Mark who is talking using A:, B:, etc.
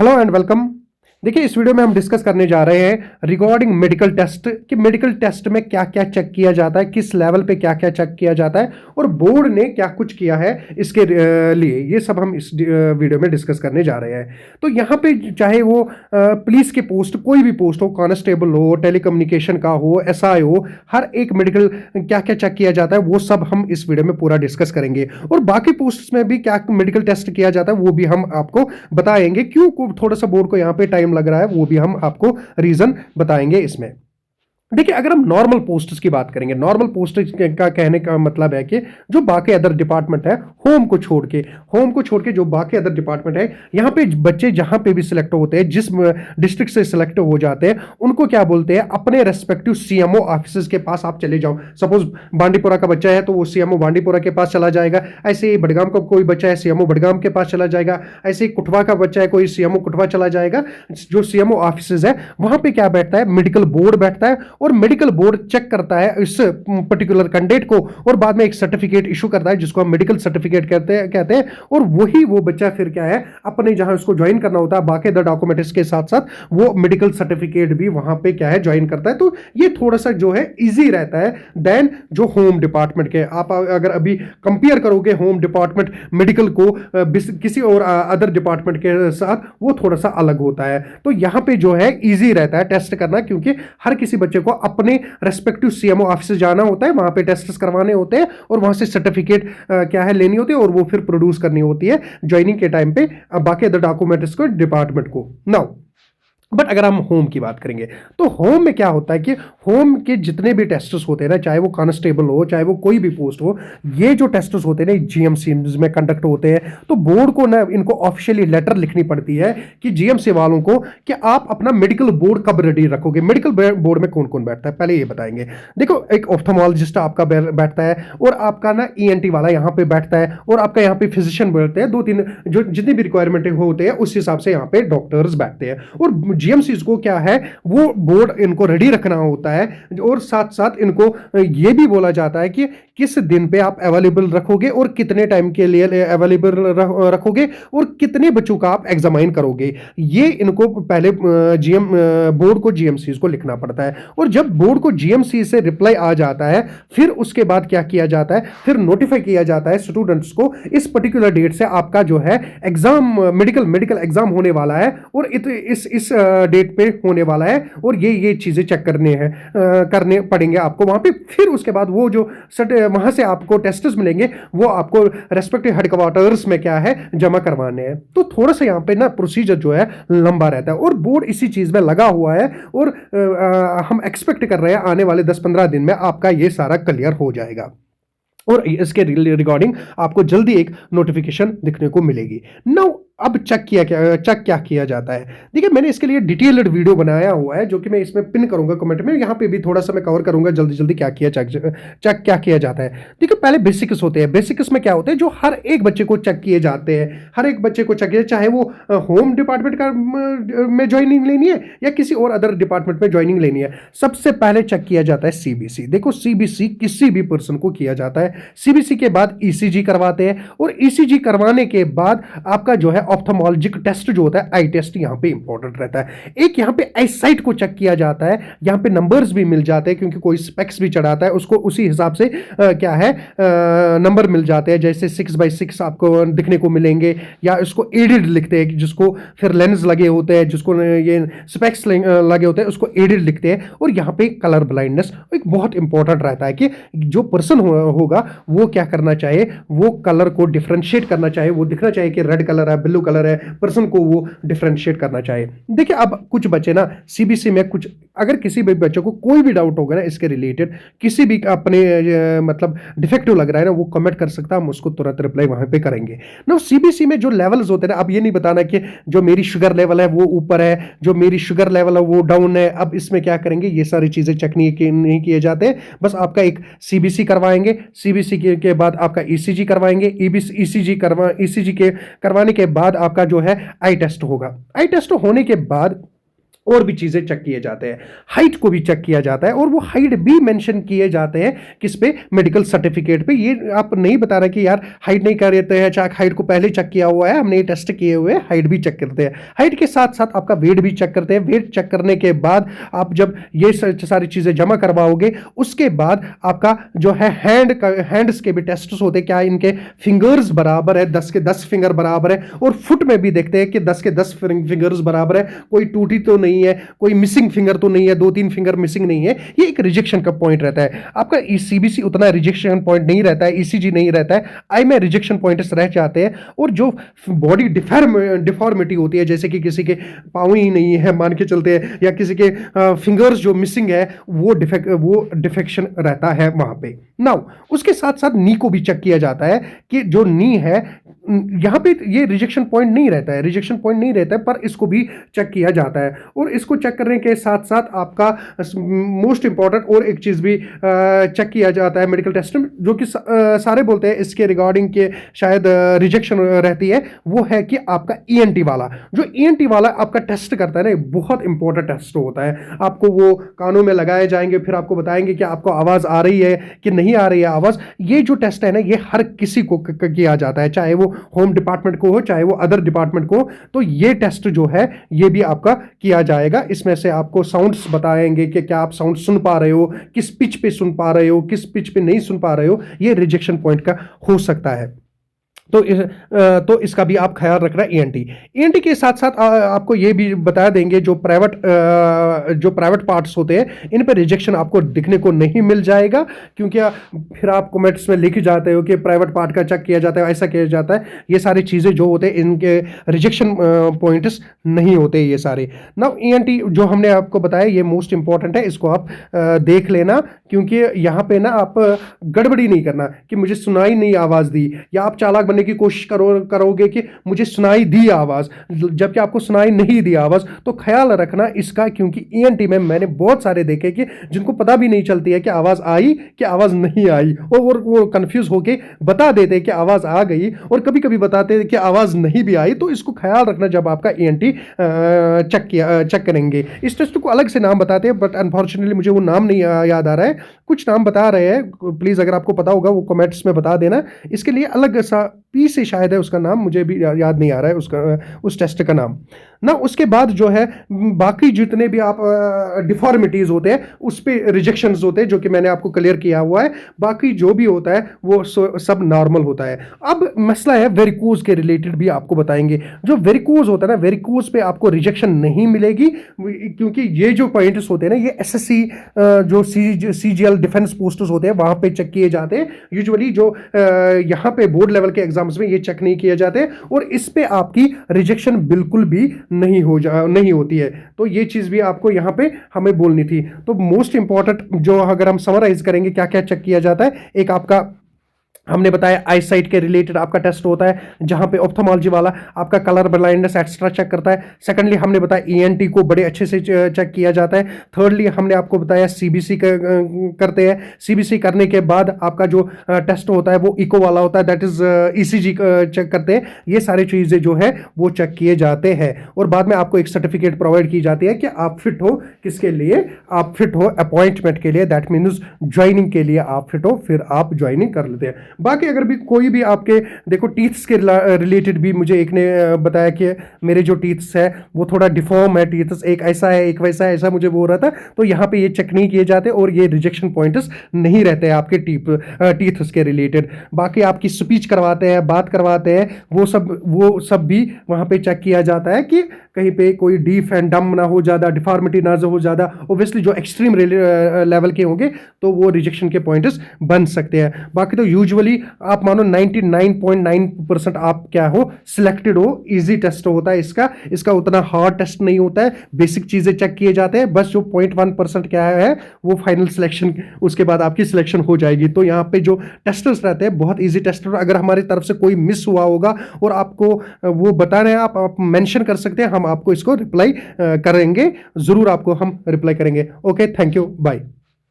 A: Hello and welcome. देखिए, इस video में हम डिस्कस करने जा रहे हैं रिगार्डिंग मेडिकल टेस्ट कि मेडिकल टेस्ट में क्या क्या चेक किया जाता है, किस लेवल पे क्या क्या चेक किया जाता है और बोर्ड ने क्या कुछ किया है इसके लिए। ये सब हम इस वीडियो में डिस्कस करने जा रहे हैं। तो यहाँ पे चाहे वो पुलिस के पोस्ट, कोई भी पोस्ट हो, कांस्टेबल हो, टेलीकम्युनिकेशन का हो, एसआई हो, हर एक मेडिकल क्या क्या चेक किया जाता है वो सब हम इस वीडियो में पूरा डिस्कस करेंगे। और बाकी पोस्ट में भी क्या मेडिकल टेस्ट किया जाता है वो भी हम आपको बताएंगे। क्यों थोड़ा सा बोर्ड को यहाँ पे टाइम लग रहा है वो भी हम आपको रीजन बताएंगे इसमें। देखिए, अगर हम नॉर्मल पोस्ट्स की बात करेंगे, नॉर्मल पोस्ट का कहने का मतलब है कि जो बाकी अदर डिपार्टमेंट है, होम को छोड़ के जो बाकी अदर डिपार्टमेंट है, यहाँ पे बच्चे जहां पे भी सिलेक्ट होते हैं, जिस डिस्ट्रिक्ट से सिलेक्ट हो जाते हैं, उनको क्या बोलते हैं, अपने रेस्पेक्टिव सीएमओ ऑफिस के पास आप चले जाओ। सपोज बांडीपुरा का बच्चा है तो वो सीएमओ बांडीपुरा के पास चला जाएगा। ऐसे ही बडगाम का कोई बच्चा है, सीएमओ बडगाम के पास चला जाएगा। ऐसे ही कुटवा का बच्चा है, कोई सीएमओ कुटवा चला जाएगा। जो सीएमओ ऑफिस है वहां पे क्या बैठता है, मेडिकल बोर्ड बैठता है और मेडिकल बोर्ड चेक करता है इस पर्टिकुलर कैंडिडेट को और बाद में एक सर्टिफिकेट इशू करता है जिसको हम मेडिकल सर्टिफिकेट कहते हैं। और वही वो बच्चा फिर क्या है, अपने जहां उसको ज्वाइन करना होता है, बाकी अदर डॉक्यूमेंट्स के साथ साथ वो मेडिकल सर्टिफिकेट भी वहां पे क्या है, ज्वाइन करता है। तो ये थोड़ा सा जो है इजी रहता है देन जो होम डिपार्टमेंट के। आप अगर अभी कंपेयर करोगे होम डिपार्टमेंट मेडिकल को किसी और अदर डिपार्टमेंट के साथ, वो थोड़ा सा अलग होता है। तो यहां पे जो है इजी रहता है टेस्ट करना, क्योंकि हर किसी बच्चे को अपने रेस्पेक्टिव सीएमओ ऑफिस से जाना होता है, वहां पे टेस्ट करवाने होते हैं और वहां से सर्टिफिकेट क्या है लेनी होती है और वो फिर प्रोड्यूस करनी होती है ज्वाइनिंग के टाइम पे बाकी अदर डॉक्यूमेंट्स को डिपार्टमेंट को। नाउ बट अगर हम होम की बात करेंगे तो होम में क्या होता है कि होम के जितने भी टेस्ट्स होते हैं ना, चाहे वो कांस्टेबल हो, चाहे वो कोई भी पोस्ट हो, ये जो टेस्ट्स होते हैं ना जीएमसी में कंडक्ट होते हैं। तो बोर्ड को ना इनको ऑफिशियली लेटर लिखनी पड़ती है कि जीएमसी वालों को कि आप अपना मेडिकल बोर्ड कब रेडी रखोगे। मेडिकल बोर्ड में कौन कौन बैठता है पहले ये बताएंगे। देखो, एक ऑप्थेमोलॉजिस्ट आपका बैठता है और आपका ना ईएनटी वाला यहाँ पे बैठता है और आपका यहाँ पे फिजिशियन बैठते हैं। दो तीन जो जितनी भी रिक्वायरमेंट होते हैं उस हिसाब से यहाँ पे डॉक्टर्स बैठते हैं। और जीएमसीज को क्या है, वो बोर्ड इनको रेडी रखना होता है और साथ साथ इनको ये भी बोला जाता है कि किस दिन पे आप अवेलेबल रखोगे और कितने टाइम के लिए अवेलेबल रखोगे और कितने बच्चों का आप एग्जामाइन करोगे। ये इनको पहले बोर्ड को जीएमसीज को लिखना पड़ता है। और जब बोर्ड को जीएमसी से रिप्लाई आ जाता है, फिर उसके बाद क्या किया जाता है, फिर नोटिफाई किया जाता है स्टूडेंट्स को इस पर्टिकुलर डेट से आपका जो है एग्जाम, मेडिकल एग्जाम होने वाला है और इस डेट पे होने वाला है और ये चीजें चेक करने पड़ेंगे आपको वहां पे। फिर उसके बाद वो जो वहां से आपको टेस्ट्स मिलेंगे वो आपको रेस्पेक्टिव हेडक्वार्टर्स में क्या है जमा करवाने हैं। तो थोड़ा सा यहाँ पे ना प्रोसीजर जो है लंबा रहता है और बोर्ड इसी चीज में लगा हुआ है और हम एक्सपेक्ट कर रहे हैं आने वाले 10-15 दिन में आपका ये सारा क्लियर हो जाएगा और इसके रिगार्डिंग आपको जल्दी एक नोटिफिकेशन दिखने को मिलेगी। नाउ अब चेक क्या किया जाता है। देखिए, मैंने इसके लिए डिटेल्ड वीडियो बनाया हुआ है जो कि मैं इसमें पिन करूंगा कमेंट में। यहाँ पे भी थोड़ा सा मैं कवर करूंगा जल्दी क्या किया जाता है। देखिए, पहले बेसिक्स होते हैं। बेसिक्स में क्या होते हैं, जो हर एक बच्चे को चेक किए जाते हैं, हर एक बच्चे को चेक किया, चाहे वो होम डिपार्टमेंट का में ज्वाइनिंग लेनी है या किसी और अदर डिपार्टमेंट में ज्वाइनिंग लेनी है। सबसे पहले चेक किया जाता है सीबीसी। देखो, सीबीसी किसी भी पर्सन को किया जाता है। सीबीसी के बाद ईसीजी करवाते हैं और ईसीजी करवाने के बाद आपका जो है ऑप्थेमोलॉजिक टेस्ट जो होता है, आई टेस्ट, यहां पे इंपॉर्टेंट रहता है। एक यहां पे आई साइट को चेक किया जाता है। यहां पे नंबर्स भी मिल जाते हैं क्योंकि कोई स्पेक्स भी चढ़ाता है, उसको उसी हिसाब से क्या है नंबर मिल जाते हैं। जैसे 6x6 आपको दिखने को मिलेंगे या इसको एडिड लिखते हैं, जिसको फिर लेंस लगे होते हैं, जिसको ये स्पेक्स लगे होते हैं उसको एडिड लिखते हैं। और यहां पे कलर ब्लाइंडनेस एक बहुत इंपॉर्टेंट रहता है कि जो पर्सन होगा वो क्या करना चाहिए, वो कलर को डिफरेंशिएट करना चाहिए। वो दिखना चाहिए कि रेड कलर है, ब्लू कलर है, पर्सन को वो डिफरेंशिएट करना चाहिए। देखिए, अब कुछ बच्चे ना सीबीसी में कुछ, अगर किसी भी बच्चे को कोई भी डाउट होगा ना इसके रिलेटेड, किसी भी अपने मतलब डिफेक्टिव लग रहा है ना, वो कमेंट कर सकता है, हम उसको तुरंत रिप्लाई वहां पे करेंगे ना। सीबीसी में जो लेवल्स होते हैं ना, अब ये नहीं बताना कि जो मेरी शुगर लेवल है वो ऊपर है, जो मेरी शुगर लेवल है वो डाउन है। अब इसमें क्या करेंगे, ये सारी चीजें चेक नहीं किए जाते। बस आपका एक सीबीसी करवाएंगे, सीबीसी के बाद आपका ईसीजी करवाएंगे, ईसीजी के करवाने के बाद आपका जो है आई टेस्ट होगा। आई टेस्ट होने के बाद और भी चीजें चेक किए जाते हैं, हाइट को भी चेक किया जाता है और वो हाइट भी मेंशन किए जाते हैं किस पे, मेडिकल सर्टिफिकेट पे। ये आप नहीं बता रहे कि यार हाइट नहीं कर रहे हैं, चाहे हाइट को पहले चेक किया हुआ है, हमने ये टेस्ट किए हुए, हाइट भी चेक करते हैं, हाइट के साथ साथ आपका वेट भी चेक करते हैं। वेट चेक करने के बाद आप जब ये सारी चीजें जमा करवाओगे उसके बाद आपका जो है हैंड्स के भी टेस्ट होते हैं, क्या इनके फिंगर्स बराबर है, 10 के 10 फिंगर बराबर है, और फुट में भी देखते हैं कि 10 के 10 फिंगर्स बराबर है, कोई टूटी तो नहीं है, कोई मिसिंग फिंगर तो नहीं है, 2-3 फिंगर मिसिंग नहीं है। ये एक रिजेक्शन का पॉइंट रहता है आपका। सीबीसी उतना रिजेक्शन पॉइंट नहीं रहता है, ईसीजी नहीं रहता है, आई में रिजेक्शन पॉइंट्स रह जाते हैं। और जो बॉडी डिफॉर्मिटी होती है, जैसे कि किसी के पाँव ही नहीं है मान के चलते हैं, या किसी के फिंगर्स जो मिसिंग है, वो डिफेक्शन रहता है वहां पे। नाउ उसके साथ साथ नी को भी चेक किया जाता है कि जो नी है यहां पे ये रिजेक्शन पॉइंट नहीं रहता है, रिजेक्शन पॉइंट नहीं रहता है, पर इसको भी चेक किया जाता है। और इसको चेक करने के साथ साथ आपका मोस्ट इंपॉर्टेंट और एक चीज भी चेक किया जाता है मेडिकल टेस्ट में, जो कि सारे बोलते हैं इसके रिगार्डिंग के शायद रिजेक्शन रहती है, वो है कि आपका ईएनटी वाला, जो ईएनटी वाला आपका टेस्ट करता है ना, बहुत इंपॉर्टेंट टेस्ट होता है। आपको वो कानों में लगाए जाएंगे, फिर आपको बताएंगे कि आपको आवाज आ रही है कि नहीं आ रही है आवाज। ये जो टेस्ट है ना, ये हर किसी को किया जाता है, चाहे वो होम डिपार्टमेंट को हो, चाहे वो अदर डिपार्टमेंट को। तो ये टेस्ट जो है ये भी आपका किया जाएगा। इसमें से आपको साउंड्स बताएंगे कि क्या आप साउंड सुन पा रहे हो, किस पिच पे सुन पा रहे हो, किस पिच पे नहीं सुन पा रहे हो, ये रिजेक्शन पॉइंट का हो सकता है। तो इसका भी आप ख्याल रखना। ईएनटी के साथ साथ आपको ये भी बता देंगे जो प्राइवेट पार्ट्स होते हैं, इन पर रिजेक्शन आपको दिखने को नहीं मिल जाएगा, क्योंकि फिर आप कमेंट्स में लिख जाते हो कि प्राइवेट पार्ट का चेक किया जाता है, ऐसा किया जाता है। ये सारी चीज़ें जो होते हैं इनके रिजेक्शन पॉइंट्स नहीं होते ये सारे। नाउ ईएनटी जो हमने आपको बताया ये मोस्ट इंपॉर्टेंट है, इसको आप देख लेना, क्योंकि यहाँ पे ना आप गड़बड़ी नहीं करना कि मुझे सुनाई नहीं आवाज़ दी, या आप चालाक बनने की कोशिश करोगे कि मुझे सुनाई दी आवाज, जबकि आपको सुनाई नहीं दी आवाज। तो ख्याल रखना इसका, क्योंकि ईएनटी में मैंने बहुत सारे देखे कि जिनको पता भी नहीं चलती है कि आवाज आई कि आवाज नहीं आई, और वो कंफ्यूज होके बता देते कि आवाज आ गई, और कभी कभी बताते हैं कि आवाज नहीं भी आई। तो इसको ख्याल रखना जब आपका ईएनटी चेक करेंगे। इस टेस्ट को अलग से नाम बताते हैं, बट अनफॉर्चुनेटली मुझे वो नाम नहीं याद आ रहा है, कुछ नाम बता रहे हैं, प्लीज अगर आपको पता होगा वो कमेंट्स में बता देना। इसके लिए अलग सा पी से शायद है उसका नाम, मुझे भी याद नहीं आ रहा है उसका, उस टेस्ट का नाम ना। उसके बाद जो है बाकी जितने भी आप डिफॉर्मिटीज होते हैं उस पे रिजेक्शंस होते हैं, जो कि मैंने आपको क्लियर किया हुआ है। बाकी जो भी होता है वो सब नॉर्मल होता है। अब मसला है वेरिकोज के रिलेटेड भी आपको बताएंगे। जो वेरिकोज होता है ना, वेरिकोज पे आपको रिजेक्शन नहीं मिलेगी, क्योंकि ये जो पॉइंट्स होते हैं ना, ये एसएससी जो सीजीएल डिफेंस पोस्ट्स होते हैं वहां पे चेक किए जाते हैं। यूजुअली जो यहाँ पे बोर्ड लेवल के एग्जाम्स में ये चेक नहीं किए जाते, और इस पे आपकी रिजेक्शन बिल्कुल भी नहीं होती है। तो ये चीज भी आपको यहाँ पे हमें बोलनी थी। तो मोस्ट इंपॉर्टेंट जो अगर हम समराइज करेंगे क्या क्या चेक किया जाता है, एक आपका हमने बताया आई साइट के रिलेटेड आपका टेस्ट होता है, जहां पे ऑप्थेमोलॉजी वाला आपका कलर ब्लाइंडनेस एक्स्ट्रा चेक करता है। सेकंडली हमने बताया ईएनटी को बड़े अच्छे से चेक किया जाता है। थर्डली हमने आपको बताया सीबीसी करते हैं। सीबीसी करने के बाद आपका जो टेस्ट होता है वो इको वाला होता है, दैट इज ईसीजी चेक करते हैं। ये सारी चीजें जो है वो चेक किए जाते हैं, और बाद में आपको एक सर्टिफिकेट प्रोवाइड की जाती है कि आप फिट हो किसके लिए, आप फिट हो अपॉइंटमेंट के लिए, दैट मीन्स ज्वाइनिंग के लिए आप फिट हो, फिर आप ज्वाइनिंग कर लेते हैं। बाकी अगर भी कोई भी आपके देखो टीथ्स के रिलेटेड भी मुझे एक ने बताया कि मेरे जो टीथ्स है वो थोड़ा डिफॉर्म है, टीथ्स एक ऐसा है एक वैसा है, ऐसा मुझे बोल रहा था। तो यहाँ पे ये चेक नहीं किए जाते, और ये रिजेक्शन पॉइंट्स नहीं रहते हैं आपके टीथ्स के रिलेटेड। बाकी आपकी स्पीच करवाते हैं, बात करवाते हैं, वो सब भी वहाँ पे चेक किया जाता है कि कहीं पे कोई डीफ एंड डम ना हो, ज़्यादा डिफॉर्मिटी ना हो ज़्यादा। ऑब्वियसली जो एक्सट्रीम लेवल के होंगे तो वो रिजेक्शन के पॉइंट्स बन सकते हैं। बाकी तो यूजुअली आप मानो 99.9% आप क्या हो, सिलेक्टेड हो। इजी टेस्ट होता है इसका उतना हार्ड टेस्ट नहीं होता है, बेसिक चीजें चेक किए जाते हैं। बस जो 0.1% क्या है वो फाइनल सिलेक्शन, उसके बाद आपकी सिलेक्शन हो जाएगी। तो यहाँ पे जो टेस्टर्स रहते हैं बहुत इजी टेस्टर, अगर हमारी तरफ से कोई मिस हुआ होगा और आपको वो बता रहे हैं, आप मेंशन कर सकते हैं, हम आपको इसको रिप्लाई करेंगे, जरूर आपको हम रिप्लाई करेंगे। Okay, thank you, bye.